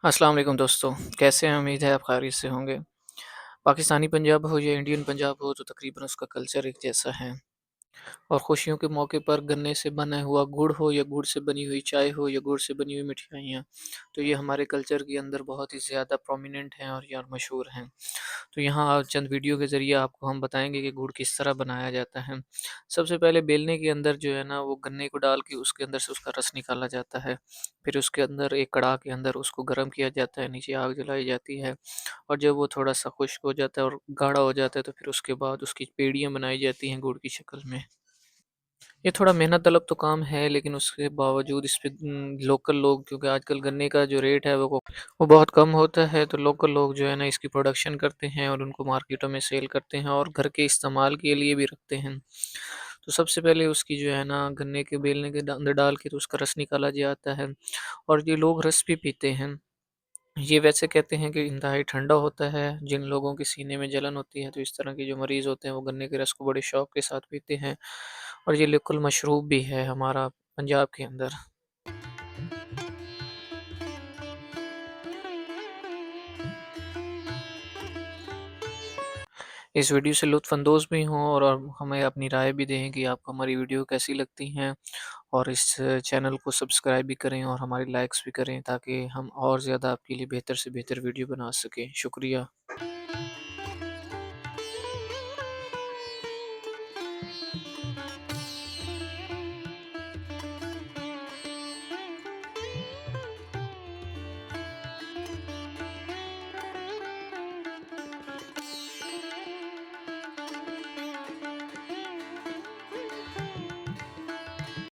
अस्सलाम वालेकुम दोस्तों, कैसे हैं? उम्मीद है आप खैरियत से होंगे। पाकिस्तानी पंजाब हो या इंडियन पंजाब हो तो तकरीबन उसका कल्चर एक जैसा है। और खुशियों के मौके पर गन्ने से बना हुआ गुड़ हो या गुड़ से बनी हुई चाय हो या गुड़ से बनी हुई मिठाइयाँ, तो ये हमारे कल्चर के अंदर बहुत ही ज़्यादा प्रोमिनेंट हैं और या मशहूर हैं। तो यहाँ चंद वीडियो के ज़रिए आपको हम बताएँगे कि गुड़ किस तरह बनाया जाता है। सबसे पहले बेलने के अंदर जो है ना वो गन्ने को डाल के उसके अंदर से उसका रस निकाला जाता है। फिर उसके अंदर एक कढ़ाई के अंदर उसको गर्म किया जाता है, नीचे आग जलाई जाती है और जब वो थोड़ा-सा खुश्क हो जाता है और गाढ़ा हो जाता है तो फिर उसके बाद उसकी पेड़ियाँ बनाई जाती हैं गुड़ की शक्ल में। ये थोड़ा मेहनत तलब तो काम है, लेकिन उसके बावजूद इस पे लोकल लोग, क्योंकि आजकल गन्ने का जो रेट है वो बहुत कम होता है, तो लोकल लोग जो है ना इसकी प्रोडक्शन करते हैं और उनको मार्केटों में सेल करते हैं और घर के इस्तेमाल के लिए भी रखते हैं। तो सबसे पहले उसकी जो है ना गन्ने के बेलने के अंदर डाल के तो उसका रस निकाला जाता है और ये लोग रस भी पीते हैं। ये वैसे कहते हैं कि इंतहाई ठंडा होता है, जिन लोगों के सीने में जलन होती है, तो इस तरह के जो मरीज़ होते हैं, वो गन्ने के रस को बड़े शौक के साथ पीते हैं और ये बिल्कुल मशरूब भी है हमारा पंजाब के अंदर। इस वीडियो से लुत्फ़अंदोज़ भी हों और हमें अपनी राय भी दें कि आपको हमारी वीडियो कैसी लगती हैं और इस चैनल को सब्सक्राइब भी करें और हमारी लाइक्स भी करें ताकि हम और ज़्यादा आपके लिए बेहतर से बेहतर वीडियो बना सकें। शुक्रिया।